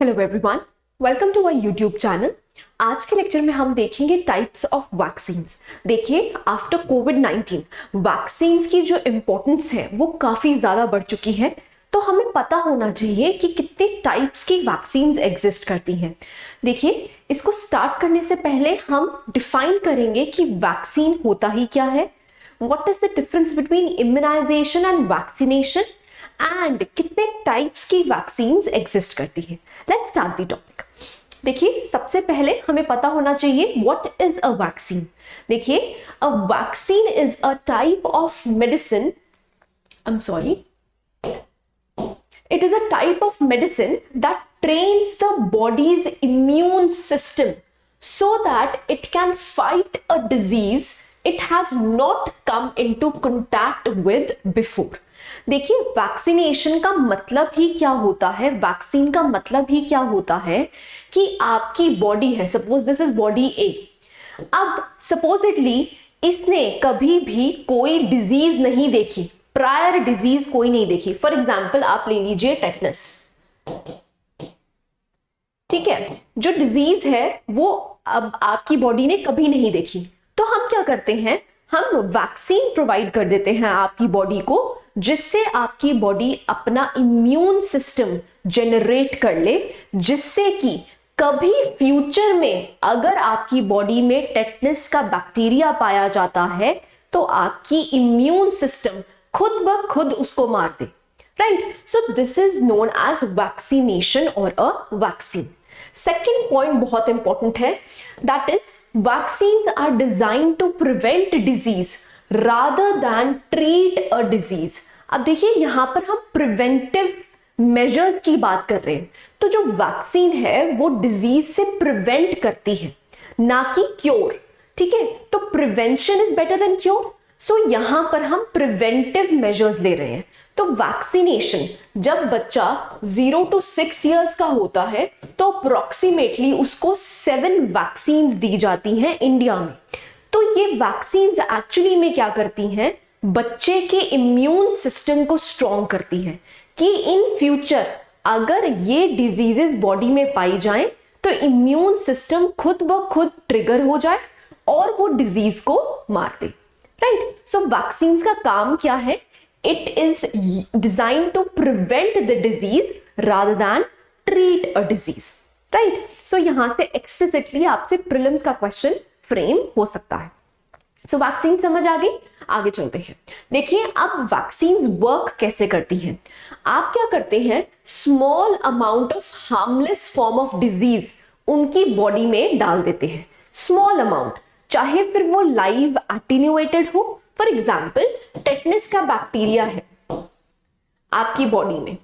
Hello everyone, welcome to our YouTube channel. आज के lecture में हम देखेंगे टाइप्स ऑफ वैक्सीन्स। देखिए, आफ्टर कोविड-19 वैक्सीन्स की जो इम्पोर्टेंस है वो काफ़ी ज़्यादा बढ़ चुकी है, तो हमें पता होना चाहिए कि कितने टाइप्स की वैक्सीन्स एग्जिस्ट करती हैं। देखिए, इसको स्टार्ट करने से पहले हम डिफाइन करेंगे कि वैक्सीन होता ही क्या है, what is the difference between immunisation and vaccination and कितने टाइप्स की वैक्सीन्स एग्जिस्ट करती है। Let's start the topic. देखिए, सबसे पहले हमें पता होना चाहिए व्हाट इज अ वैक्सीन। देखिए, a vaccine is a type of medicine, I am sorry, it is a type of medicine that trains the body's immune system so that it can fight a disease it has not come into contact with before। देखिए, vaccination का मतलब ही क्या होता है, vaccine का मतलब ही क्या होता है कि आपकी बॉडी है, सपोज दिस इज बॉडी ए। अब सपोजिटली इसने कभी भी कोई डिजीज नहीं देखी, प्रायर डिजीज कोई नहीं देखी। फॉर एग्जाम्पल आप ले लीजिए टेटनस, ठीक है, जो डिजीज है वो अब आपकी बॉडी ने कभी नहीं देखी, तो हम क्या करते हैं, हम वैक्सीन प्रोवाइड कर देते हैं आपकी बॉडी को, जिससे आपकी बॉडी अपना इम्यून सिस्टम जनरेट कर ले, जिससे कि कभी फ्यूचर में अगर आपकी बॉडी में टेटनस का बैक्टीरिया पाया जाता है तो आपकी इम्यून सिस्टम खुद ब खुद उसको मार दे। Right, so this is known as vaccination और अ वैक्सीन। सेकेंड पॉइंट बहुत इंपॉर्टेंट है, that is vaccines are design to prevent disease rather than treat a disease. अब देखिए, यहां पर हम प्रिवेंटिव मेजर्स की बात कर रहे हैं, तो जो वैक्सीन है वो डिजीज से प्रिवेंट करती है, ना कि क्योर। ठीक है, तो prevention is better than cure, so यहां पर हम प्रिवेंटिव मेजर्स ले रहे हैं। तो वैक्सीनेशन, जब बच्चा 0 to 6 इयर्स का होता है तो अप्रोक्सीमेटली उसको 7 वैक्सीन दी जाती हैं इंडिया में। तो ये वैक्सीन एक्चुअली में क्या करती हैं, बच्चे के इम्यून सिस्टम को स्ट्रॉन्ग करती है कि इन फ्यूचर अगर ये डिजीजेस बॉडी में पाई जाएं तो इम्यून सिस्टम खुद ब खुद ट्रिगर हो जाए और वो डिजीज को मार दे। राइट, सो वैक्सीन का काम क्या है, it is design to prevent the disease rather than treat a disease. Right, so यहां से एक्सप्लिसिटली आपसे प्रीलिम्स का क्वेश्चन फ्रेम हो सकता है। सो वैक्सीन समझ आ गई, आगे चलते हैं। देखिए, अब वैक्सीन वर्क कैसे करती हैं। आप क्या करते हैं, small amount of harmless form of disease उनकी बॉडी में डाल देते हैं, स्मॉल अमाउंट, चाहे फिर वो लाइव एटेन्युएटेड हो। फॉर एग्जाम्पल टेटनस का बैक्टीरिया है आपकी बॉडी में,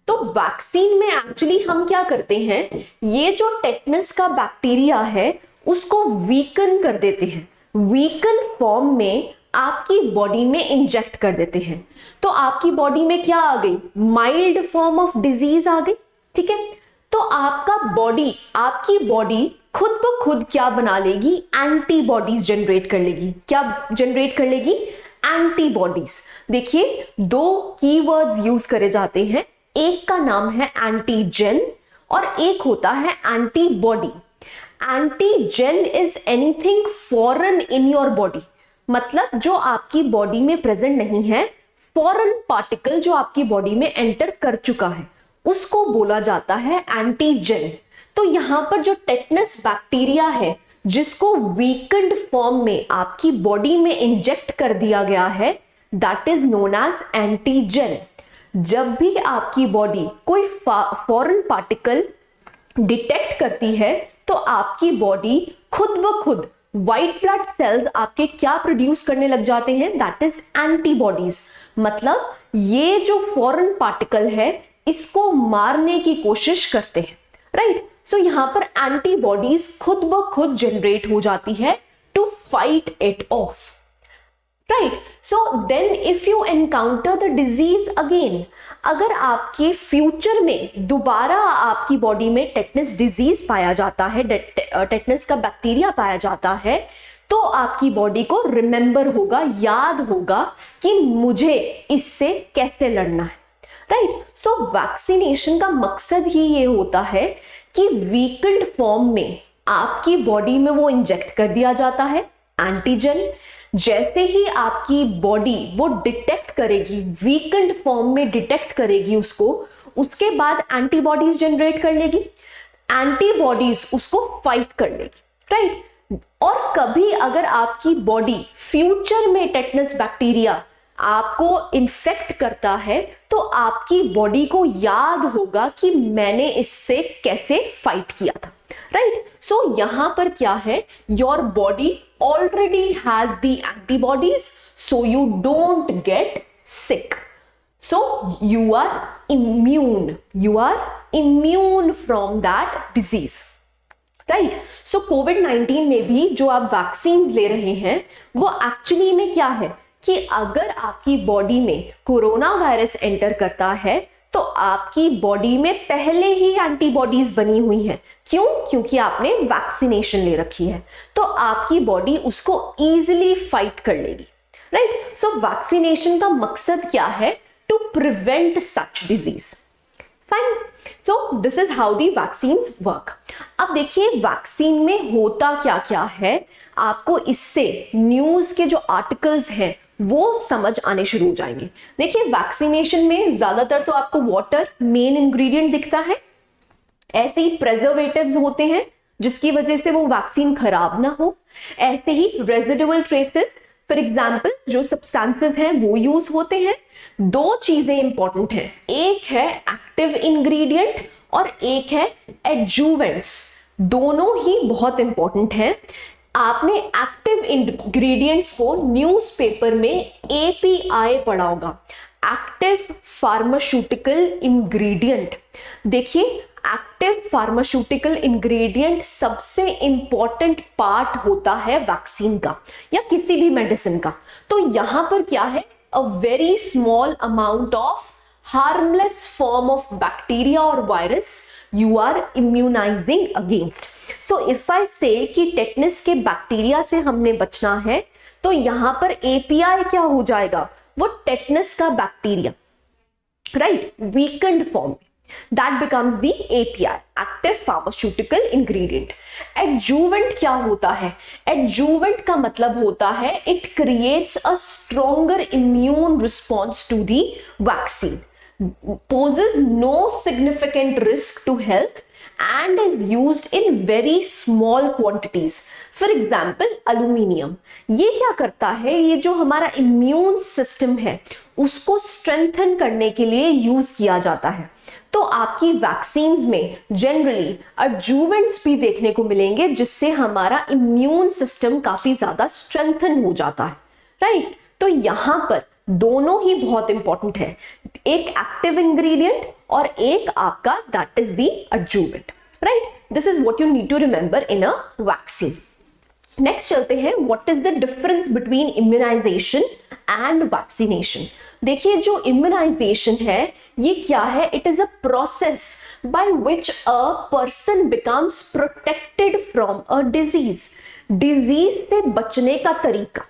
तो वैक्सीन में एक्चुअली हम क्या करते हैं, ये जो टेटनस का बैक्टीरिया है उसको वीकन कर देते हैं, वीकन फॉर्म में आपकी बॉडी में इंजेक्ट कर देते हैं। तो आपकी बॉडी में क्या आ गई, माइल्ड फॉर्म ऑफ डिजीज आ गई। ठीक है, तो आपकी बॉडी खुद ब खुद क्या बना लेगी, एंटीबॉडीज जनरेट कर लेगी। क्या जनरेट कर लेगी, एंटीबॉडीज। देखिए, 2 कीवर्ड्स यूज करे जाते हैं, एक का नाम है एंटीजेन और एक होता है antibody. Antigen is anything foreign in your body, मतलब जो आपकी बॉडी में प्रेजेंट नहीं है, फॉरेन पार्टिकल जो आपकी बॉडी में एंटर कर चुका है, उसको बोला जाता है एंटीजेन। तो यहां पर जो टेटनस बैक्टीरिया है जिसको वीकेंड फॉर्म में आपकी बॉडी में इंजेक्ट कर दिया गया है, that is known as antigen. जब भी आपकी बॉडी कोई फॉरेन पार्टिकल डिटेक्ट करती है तो आपकी बॉडी खुद ब खुद व्हाइट ब्लड सेल्स आपके क्या प्रोड्यूस करने लग जाते हैं, दैट इज एंटीबॉडीज। मतलब ये जो फॉरेन पार्टिकल है इसको मारने की कोशिश करते हैं। राइट, सो यहां पर एंटीबॉडीज खुद ब खुद जनरेट हो जाती है to fight it off. Right, so then if you encounter the disease again, अगर आपके फ्यूचर में दोबारा आपकी बॉडी में टेटनस डिजीज पाया जाता है, टेटनस का बैक्टीरिया पाया जाता है, तो आपकी बॉडी को रिमेंबर होगा, याद होगा कि मुझे इससे कैसे लड़ना है। राइट। सो वैक्सीनेशन का मकसद ही ये होता है कि वीकेंड फॉर्म में आपकी बॉडी में वो इंजेक्ट कर दिया जाता है एंटीजन। जैसे ही आपकी बॉडी वो डिटेक्ट करेगी, वीकेंड फॉर्म में डिटेक्ट करेगी उसको, उसके बाद एंटीबॉडीज जनरेट कर लेगी, एंटीबॉडीज उसको फाइट कर लेगी, राइट। और कभी अगर आपकी बॉडी फ्यूचर में टेटनस बैक्टीरिया आपको इन्फेक्ट करता है तो आपकी बॉडी को याद होगा कि मैंने इससे कैसे फाइट किया था, राइट। सो यहां पर क्या है, your body already has the antibodies, so you don't get sick, so you are immune from that disease, right. So कोविड-19 में भी जो आप वैक्सीन ले रहे हैं वो एक्चुअली में क्या है कि अगर आपकी बॉडी में कोरोना वायरस एंटर करता है तो आपकी बॉडी में पहले ही एंटीबॉडीज बनी हुई हैं। क्यों? क्योंकि आपने वैक्सीनेशन ले रखी है, तो आपकी बॉडी उसको इजीली फाइट कर लेगी, राइट। सो वैक्सीनेशन का मकसद क्या है? To prevent such disease, fine. So this is how the vaccines work. अब देखिए वैक्सीन में होता क्या क्या है, आपको इससे न्यूज के जो आर्टिकल्स हैं वो समझ आने शुरू हो जाएंगे। देखिए वैक्सीनेशन में ज्यादातर तो आपको वाटर मेन इंग्रेडिएंट दिखता है, ऐसे ही प्रिजर्वेटिव्स होते हैं जिसकी वजह से वो वैक्सीन खराब ना हो, ऐसे ही रेजिडुअल ट्रेसेस, फॉर एग्जाम्पल जो सब्सटेंसेस हैं वो यूज होते हैं। दो चीजें इंपॉर्टेंट हैं, एक है एक्टिव इंग्रेडिएंट और एक है एडजुवेंट्स, दोनों ही बहुत इंपॉर्टेंट हैं। आपने एक्टिव इंग्रेडिएंट्स को न्यूज़पेपर में एपीआई पढ़ा होगा, एक्टिव फार्मास्यूटिकल इंग्रेडिएंट। देखिए एक्टिव फार्मास्यूटिकल इंग्रेडिएंट सबसे इंपॉर्टेंट पार्ट होता है वैक्सीन का या किसी भी मेडिसिन का। तो यहां पर क्या है, a very small amount of harmless form of bacteria और virus you are immunizing against. So if I say कि टेटनस के बैक्टीरिया से हमने बचना है तो यहां पर API क्या हो जाएगा, वो टेटनस का bacteria, right, weekend form, that becomes the API, active pharmaceutical ingredient. Adjuvant क्या होता है? Adjuvant का मतलब होता है it creates a stronger immune response to the vaccine, poses no significant risk to health and is used in very small quantities. For example, aluminium. ये क्या करता है, ये जो हमारा इम्यून सिस्टम है उसको स्ट्रेंथन करने के लिए यूज किया जाता है। तो आपकी वैक्सीन्स में जनरली एडजुवेंट्स भी देखने को मिलेंगे जिससे हमारा इम्यून सिस्टम काफी ज्यादा स्ट्रेंथन हो जाता है, राइट। तो यहां पर दोनों ही बहुत इंपॉर्टेंट है, एक एक्टिव इंग्रेडिएंट और एक आपका that is the adjuvant, right. This is what you need to remember in a vaccine. Next चलते हैं, what is the difference between immunisation and vaccination. देखिए जो इम्यूनाइजेशन है ये क्या है, it is a process by which a person becomes protected from a disease. Disease से बचने का तरीका,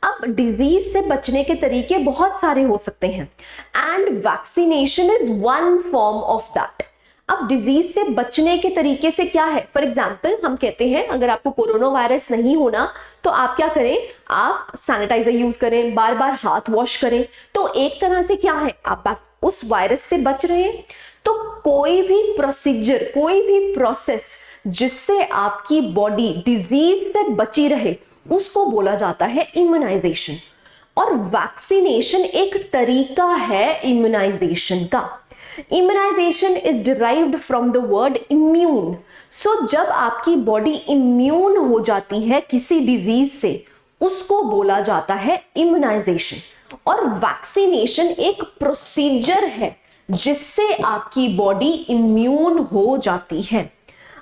अब डिजीज से बचने के तरीके बहुत सारे हो सकते हैं and vaccination is one form of that. अब डिजीज से बचने के तरीके से क्या है, फॉर एग्जाम्पल हम कहते हैं अगर आपको कोरोना वायरस नहीं होना तो आप क्या करें, आप सैनिटाइजर यूज करें, बार बार हाथ वॉश करें, तो एक तरह से क्या है आप उस वायरस से बच रहे हैं। तो कोई भी प्रोसीजर, कोई भी प्रोसेस जिससे आपकी बॉडी डिजीज से बची रहे उसको बोला जाता है इम्यूनाइजेशन। और वैक्सीनेशन एक तरीका है इम्यूनाइजेशन का। Immunisation is derived from the word immune. So जब आपकी बॉडी इम्यून हो जाती है किसी डिजीज से उसको बोला जाता है इम्यूनाइजेशन। और वैक्सीनेशन एक प्रोसीजर है जिससे आपकी बॉडी इम्यून हो जाती है।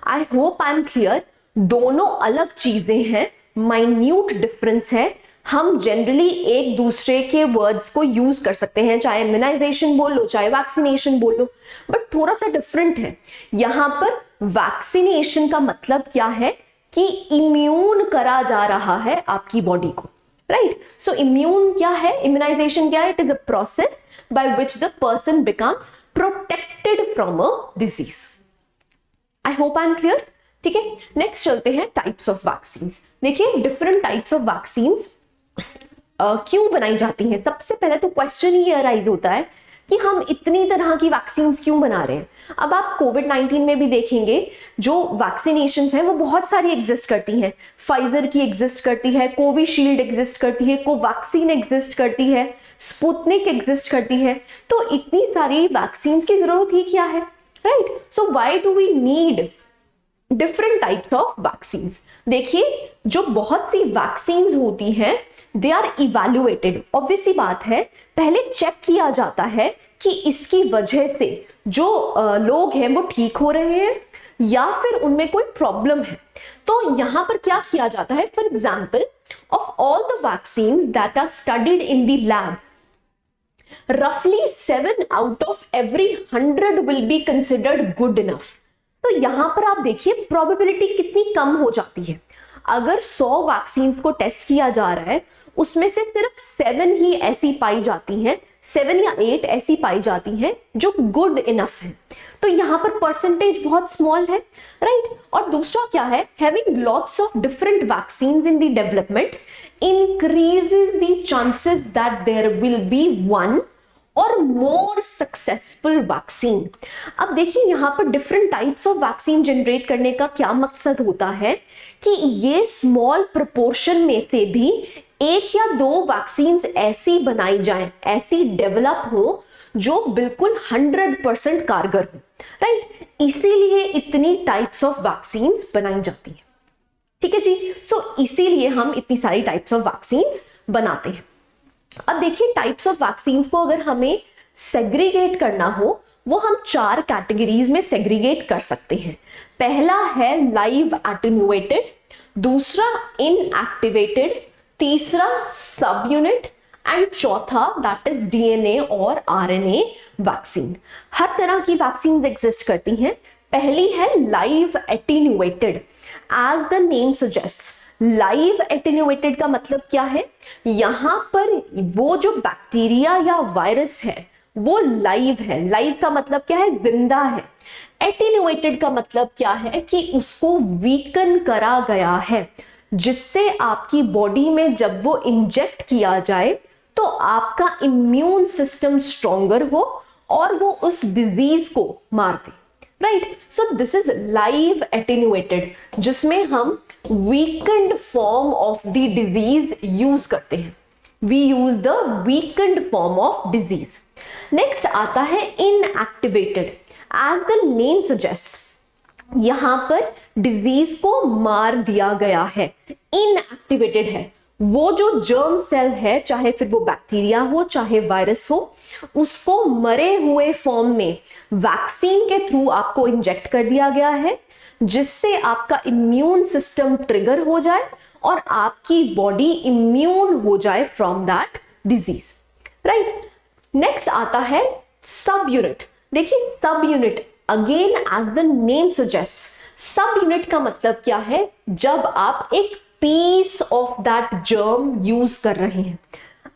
I hope I am clear. दोनों अलग चीजें हैं, माइन्यूट डिफरेंस है। हम जनरली एक दूसरे के वर्ड्स को यूज कर सकते हैं, चाहे इम्यूनाइजेशन बोल लो चाहे वैक्सीनेशन बोल लो, बट थोड़ा सा डिफरेंट है। यहां पर वैक्सीनेशन का मतलब क्या है कि इम्यून करा जा रहा है आपकी बॉडी को, राइट। सो इम्यून क्या है, इम्यूनाइजेशन क्या है, it is a process by which the person becomes protected from a disease. I hope I'm clear. ठीक है, नेक्स्ट चलते हैं टाइप्स ऑफ वैक्सीन। देखिए डिफरेंट टाइप्स ऑफ वैक्सीन क्यों बनाई जाती हैं। सबसे पहले तो क्वेश्चन ये अराइज होता है कि हम इतनी तरह की वैक्सीन क्यों बना रहे हैं। अब आप कोविड-19 में भी देखेंगे जो वैक्सीनेशंस हैं वो बहुत सारी एग्जिस्ट करती हैं। फाइजर की एग्जिस्ट करती है, कोविशील्ड एग्जिस्ट करती है, कोवैक्सीन एग्जिस्ट करती है, स्पुतनिक एग्जिस्ट करती है। तो इतनी सारी वैक्सीन की जरूरत ही क्या है, right. So why do we need different types of vaccine. देखिए जो बहुत सी वैक्सीन होती हैं दे आर इवैल्यूएटेड। ऑब्वियस सी बात है, पहले चेक किया जाता है कि इसकी वजह से जो लोग हैं वो ठीक हो रहे हैं या फिर उनमें कोई प्रॉब्लम है। तो यहां पर क्या किया जाता है, for example of all the vaccine that are studied in the lab, roughly 7 out of every 100 will be considered good enough। तो यहां पर आप देखिए प्रोबेबिलिटी कितनी कम हो जाती है। अगर 100 वैक्सीन को टेस्ट किया जा रहा है उसमें से सिर्फ 7 ही ऐसी पाई जाती हैं, 7 या 8 ऐसी पाई जाती हैं जो गुड इनफ है। तो यहां पर परसेंटेज बहुत स्मॉल है, राइट। और दूसरा क्या है, having lots of different vaccine in the development increases the chances that there will be one or more successful vaccine। अब देखिए यहां पर different types of vaccine generate करने का क्या मकसद होता है कि ये स्मॉल प्रोपोर्शन में से भी 1 या 2 वैक्सीन ऐसी बनाई जाएं, ऐसी डेवलप हो जो बिल्कुल 100% कारगर हो, राइट। इसीलिए इतनी टाइप्स ऑफ वैक्सीन बनाई जाती है, ठीक है जी। सो इसीलिए हम इतनी सारी टाइप्स ऑफ वैक्सीन बनाते हैं। अब देखिए टाइप्स ऑफ वैक्सीन को अगर हमें सेग्रीगेट करना हो वो हम 4 कैटेगरीज में सेग्रीगेट कर सकते हैं। पहला है लाइव एटेन्युएटेड, दूसरा इनएक्टिवेटेड, तीसरा सब यूनिट एंड चौथा दैट इज डीएनए और आरएनए वैक्सीन। हर तरह की वैक्सीन एग्जिस्ट करती हैं। पहली है live attenuated. As the name suggests, live attenuated का मतलब क्या है, यहां पर वो जो बैक्टीरिया या वायरस है वो लाइव है। लाइव का मतलब क्या है, जिंदा है। एटेन्युएटेड का मतलब क्या है कि उसको वीकन करा गया है, जिससे आपकी बॉडी में जब वो इंजेक्ट किया जाए तो आपका इम्यून सिस्टम स्ट्रॉन्गर हो और वो उस डिजीज को मार दे, right. So this is live attenuated, जिसमें हम weakened form of the disease use करते हैं। We use the weakened form of disease. Next आता है inactivated. As the name suggests, यहां पर डिजीज को मार दिया गया है, इनएक्टिवेटेड है। वो जो जर्म सेल है, चाहे फिर वो बैक्टीरिया हो चाहे वायरस हो, उसको मरे हुए फॉर्म में वैक्सीन के थ्रू आपको इंजेक्ट कर दिया गया है, जिससे आपका इम्यून सिस्टम ट्रिगर हो जाए और आपकी बॉडी इम्यून हो जाए from that disease, right. Next आता है सब यूनिट। देखिए subunit again as the name suggests, subunit का मतलब क्या है, जब आप एक piece of that germ use कर रहे हैं।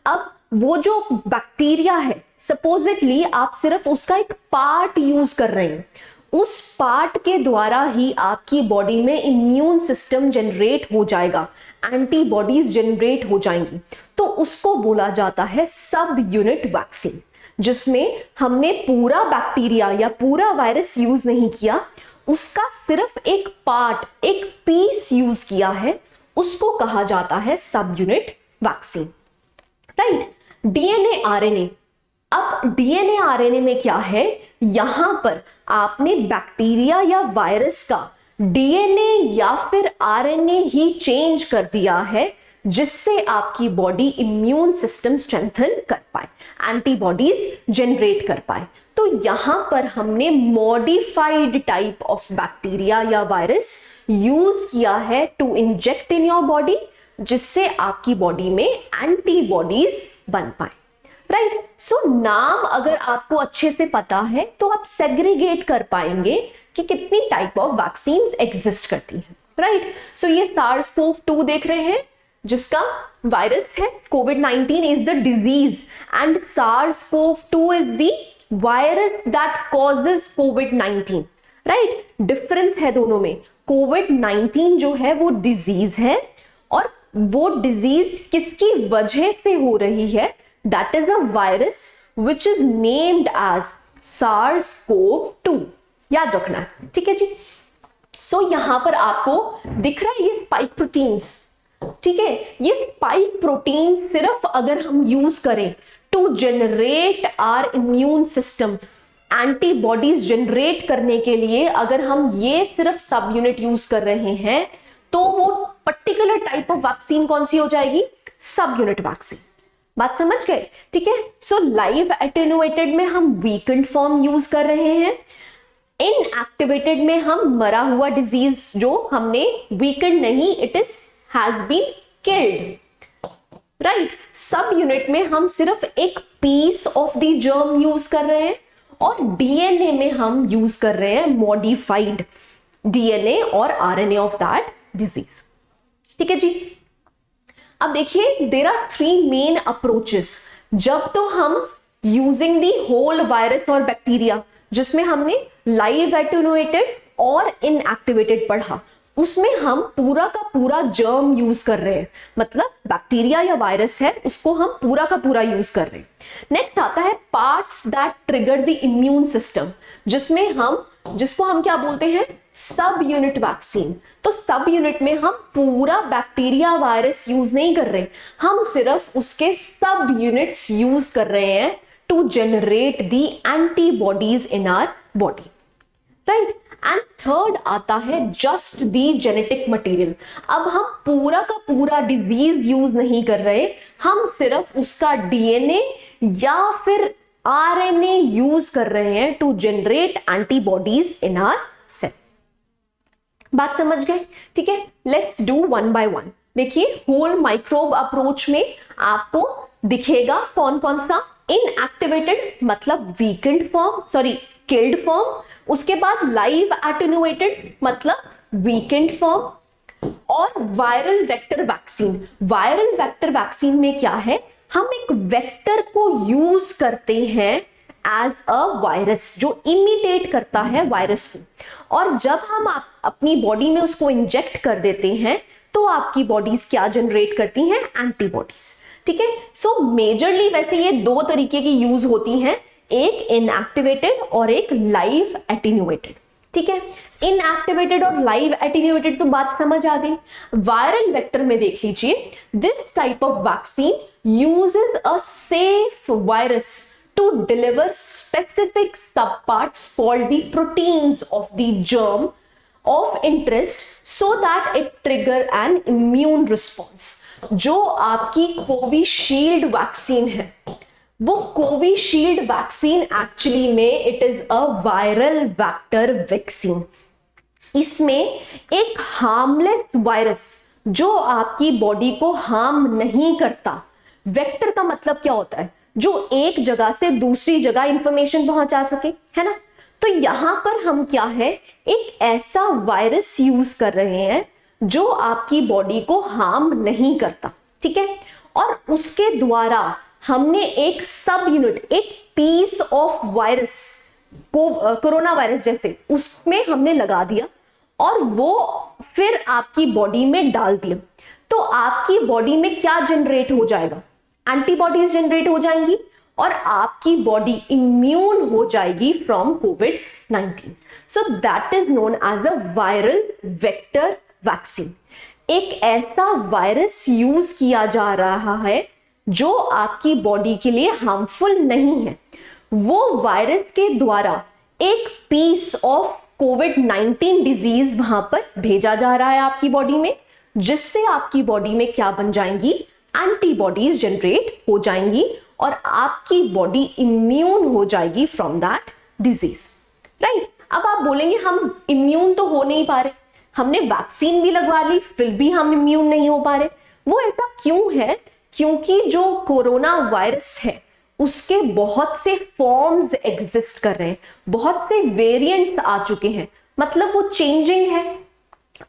अब वो जो बैक्टीरिया है, सपोजिटली आप सिर्फ उसका एक पार्ट यूज कर रहे हैं, उस पार्ट के द्वारा ही आपकी बॉडी में इम्यून सिस्टम जनरेट हो जाएगा, एंटीबॉडीज जनरेट हो जाएंगी, तो उसको बोला जाता है सब यूनिट वैक्सीन, जिसमें हमने पूरा बैक्टीरिया या पूरा वायरस यूज नहीं किया, उसका सिर्फ एक पार्ट, एक पीस यूज किया है, उसको कहा जाता है सब unit vaccine, right. DNA RNA. अब डीएनए आरएनए में क्या है, यहां पर आपने बैक्टीरिया या वायरस का डीएनए या फिर आरएनए ही चेंज कर दिया है, जिससे आपकी बॉडी इम्यून सिस्टम स्ट्रेंथन कर पाए, एंटीबॉडीज जनरेट कर पाए। तो यहां पर हमने मॉडिफाइड टाइप ऑफ बैक्टीरिया या वायरस यूज किया है to inject in your body, जिससे आपकी बॉडी में एंटीबॉडीज बन पाए, राइट। सो नाम अगर आपको अच्छे से पता है तो आप सेग्रीगेट कर पाएंगे कि कितनी टाइप ऑफ वैक्सीन एग्जिस्ट करती हैं, राइट। सो ये SARS-CoV-2 देख रहे हैं, जिसका वायरस है, कोविड-19 is the disease and SARS-CoV-2 is the virus that causes कोविड-19, राइट। डिफरेंस है दोनों में। कोविड-19 जो है वो डिजीज है और वो डिजीज किसकी वजह से हो रही है, that is a virus which is named as SARS-CoV-2, याद रखना है, ठीक है जी। सो यहां पर आपको दिख रहा है ये स्पाइक प्रोटीन्स, ठीक है। ये स्पाइक प्रोटीन सिर्फ अगर हम यूज करें to generate our immune system, antibodies generate करने के लिए अगर हम ये सिर्फ सब यूनिट यूज कर रहे हैं तो वो पर्टिकुलर टाइप ऑफ वैक्सीन कौन सी हो जाएगी, सब यूनिट वैक्सीन। बात समझ गए, ठीक है। सो लाइव एटेन्युएटेड में हम वीकेंड फॉर्म यूज कर रहे हैं, इनएक्टिवेटेड में हम मरा हुआ डिजीज जो हमने वीकेंड नहीं, it is has been killed, right. Subunit में हम सिर्फ एक piece of the germ use कर रहे हैं और डीएनए में हम यूज कर रहे हैं मॉडिफाइड डीएनए और आरएनए ऑफ दैट डिजीज, ठीक है जी। अब देखिए देयर आर 3 मेन अप्रोचेस। जब तो हम यूजिंग दी होल वायरस और बैक्टीरिया, जिसमें हमने लाइव एटेन्युएटेड और इनएक्टिवेटेड पढ़ा, उसमें हम पूरा का पूरा जर्म यूज कर रहे हैं, मतलब बैक्टीरिया या वायरस है उसको हम पूरा का पूरा यूज कर रहे हैं। नेक्स्ट आता है parts that trigger the immune system, जिसको हम क्या बोलते हैं, सब यूनिट वैक्सीन। तो सब यूनिट में हम पूरा बैक्टीरिया वायरस यूज नहीं कर रहे, हम सिर्फ उसके सब यूनिट्स यूज कर रहे हैं to generate the antibodies in our body, right. And third आता है जस्ट दी जेनेटिक मटेरियल। अब हम पूरा का पूरा डिजीज यूज नहीं कर रहे, हम सिर्फ उसका डीएनए या फिर आरएनए यूज कर रहे हैं to generate antibodies in our cell. बात समझ गए, ठीक है। Let's do one by one. देखिए होल माइक्रोब अप्रोच में आपको दिखेगा कौन कौन सा, इनएक्टिवेटेड मतलब weakened form, sorry killed form, उसके बाद लाइव एटेन्युएटेड मतलब वीकेंड फॉर्म, और viral vector vaccine. Viral vector vaccine में क्या है, हम एक वेक्टर को यूज करते हैं एज अ वायरस जो इमिटेट करता है वायरस को, और जब हम अपनी बॉडी में उसको इंजेक्ट कर देते हैं तो आपकी बॉडीज क्या जनरेट करती हैं, एंटीबॉडीज, ठीक है। सो मेजरली वैसे ये 2 तरीके की यूज होती हैं, एक इनएक्टिवेटेड और एक लाइव एटेन्युएटेड, ठीक है। इनएक्टिवेटेड और लाइव एटेन्युएटेड तो बात समझ आ गई। वायरल वेक्टर में देख लीजिए, this type of vaccine uses a safe virus to deliver specific sub parts called the proteins of the germ of interest so that it trigger an immune response. जो आपकी Covishield vaccine है, वो Covishield vaccine actually में it is a viral vector vaccine. इसमें एक harmless virus जो आपकी body को हार्म नहीं करता, वेक्टर का मतलब क्या होता है, जो एक जगह से दूसरी जगह इंफॉर्मेशन पहुंचा सके, है ना। तो यहां पर हम क्या है, एक ऐसा वायरस यूज कर रहे हैं जो आपकी बॉडी को हार्म नहीं करता, ठीक है। और उसके द्वारा हमने एक सब यूनिट, एक पीस ऑफ वायरस को, कोरोना वायरस जैसे, उसमें हमने लगा दिया और वो फिर आपकी बॉडी में डाल दिया। तो आपकी बॉडी में क्या जनरेट हो जाएगा, एंटीबॉडीज जनरेट हो जाएंगी और आपकी बॉडी इम्यून हो जाएगी फ्रॉम कोविड-19। So that is known as a viral vector vaccine. एक ऐसा वायरस यूज किया जा रहा है जो आपकी बॉडी के लिए हार्मफुल नहीं है, वो वायरस के द्वारा एक पीस ऑफ कोविड-19 डिजीज वहां पर भेजा जा रहा है आपकी बॉडी में, जिससे आपकी बॉडी में क्या बन जाएंगी, एंटीबॉडीज जनरेट हो जाएंगी और आपकी बॉडी इम्यून हो जाएगी फ्रॉम दैट डिजीज, राइट। अब आप बोलेंगे हम इम्यून तो हो नहीं पा रहे, हमने वैक्सीन भी लगवा ली फिर भी हम इम्यून नहीं हो पा रहे। वो ऐसा क्यों है, क्योंकि जो कोरोना वायरस है उसके बहुत से फॉर्म्स एग्जिस्ट कर रहे हैं, बहुत से वेरिएंट्स आ चुके हैं, मतलब वो चेंजिंग है।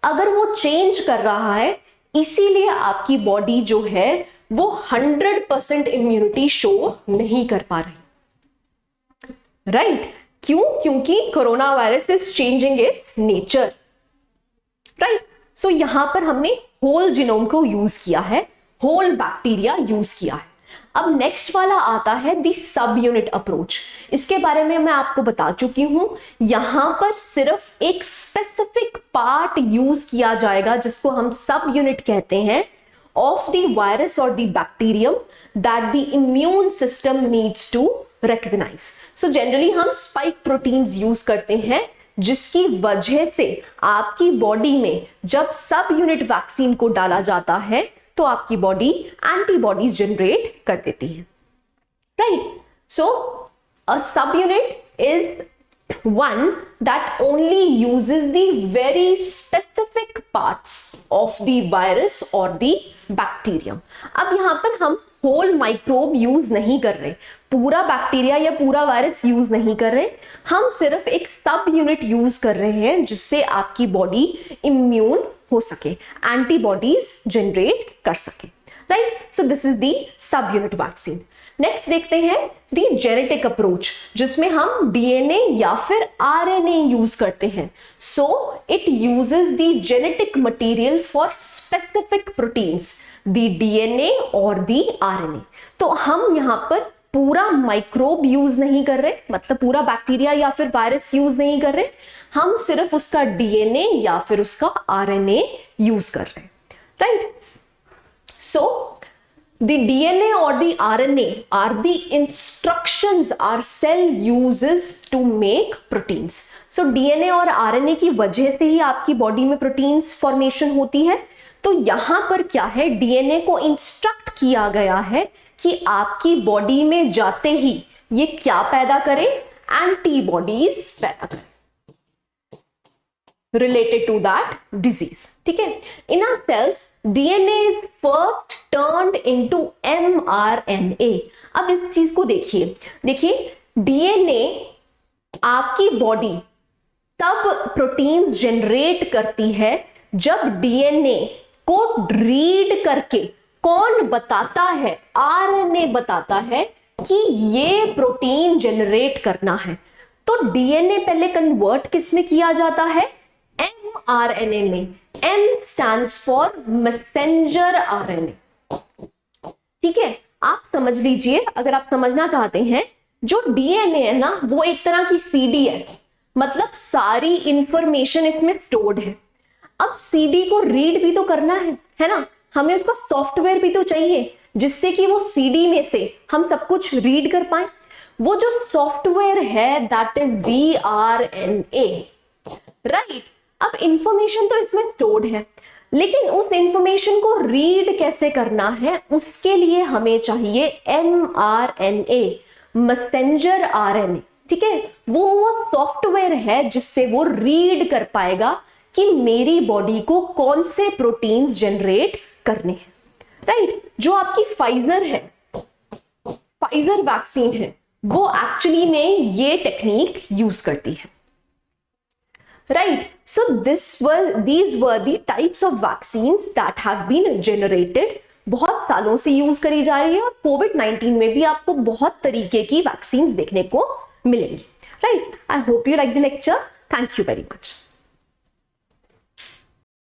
अगर वो चेंज कर रहा है इसीलिए आपकी बॉडी जो है वो 100% इम्यूनिटी शो नहीं कर पा रही, राइट? क्यों? क्योंकि corona virus is changing its nature, right? So यहां पर हमने होल जीनोम को यूज किया है, होल बैक्टीरिया यूज किया है। अब नेक्स्ट वाला आता है दी सब यूनिट अप्रोच। इसके बारे में मैं आपको बता चुकी हूं, यहां पर सिर्फ एक स्पेसिफिक पार्ट यूज किया जाएगा जिसको हम सब यूनिट कहते हैं ऑफ द वायरस और the bacterium that the immune system needs to recognise. So generally हम स्पाइक प्रोटीन्स यूज करते हैं, जिसकी वजह से आपकी बॉडी में जब सब यूनिट वैक्सीन को डाला जाता है तो आपकी बॉडी एंटीबॉडीज जनरेट कर देती है, राइट? सो अ सब unit is one that only uses the very specific parts of the virus or the bacterium. अब यहां पर हम होल माइक्रोब यूज नहीं कर रहे, पूरा बैक्टीरिया या पूरा वायरस यूज नहीं कर रहे, हम सिर्फ एक सब यूनिट यूज कर रहे हैं जिससे आपकी बॉडी इम्यून हो सके, एंटीबॉडीज जनरेट कर सके, right? So this is the सब यूनिट वैक्सीन। नेक्स्ट देखते हैं दी जेनेटिक अप्रोच, जिसमें हम डीएनए या फिर आरएनए यूज करते हैं। So it uses the genetic material for specific proteins, the DNA और दी आरएनए। तो हम यहां पर पूरा माइक्रोब यूज नहीं कर रहे, मतलब पूरा बैक्टीरिया या फिर वायरस यूज नहीं कर रहे, हम सिर्फ उसका डीएनए या फिर उसका आरएनए यूज कर रहे हैं, right? So the DNA or the RNA are the instructions our cell uses to make proteins. So DNA और RNA की वजह से ही आपकी बॉडी में प्रोटीन्स फॉर्मेशन होती है। तो यहां पर क्या है, DNA को इंस्ट्रक्ट किया गया है कि आपकी बॉडी में जाते ही ये क्या पैदा करे, एंटीबॉडीज पैदा करे related to that disease, ठीक है? In our cells DNA is first turned into mRNA. अब इस चीज को देखिए DNA आपकी बॉडी तब प्रोटीन्स जनरेट करती है जब DNA को रीड करके कौन बताता है, आरएनए बताता है कि ये प्रोटीन जनरेट करना है। तो डीएनए पहले कन्वर्ट किस में किया जाता है, mRNA में। M stands for messenger RNA, ठीक है? आप समझ लीजिए, अगर आप समझना चाहते हैं, जो डीएनए है ना वो एक तरह की सीडी है, मतलब सारी इंफॉर्मेशन इसमें स्टोर्ड है। अब सीडी को रीड भी तो करना है ना? हमें उसका सॉफ्टवेयर भी तो चाहिए जिससे कि वो सीडी में से हम सब कुछ रीड कर पाए। वो जो सॉफ्टवेयर है दैट इज DRNA, राइट? अब इंफॉर्मेशन तो इसमें स्टोर्ड है, लेकिन उस इंफॉर्मेशन को रीड कैसे करना है, उसके लिए हमें चाहिए mRNA, मैसेंजर RNA, ठीक है? वो सॉफ्टवेयर है जिससे वो रीड कर पाएगा कि मेरी बॉडी को कौन से प्रोटीन्स जनरेट करने हैं, राइट? जो आपकी फाइजर है, फाइजर वैक्सीन है, वो एक्चुअली में ये टेक्निक यूज करती है, right? So these were the types of vaccines that have been generated. बहुत सालों से यूज करी जा रही है और कोविड-19 में भी आपको बहुत तरीके की वैक्सीन देखने को मिलेंगी, right? I hope you like the lecture. Thank you very much.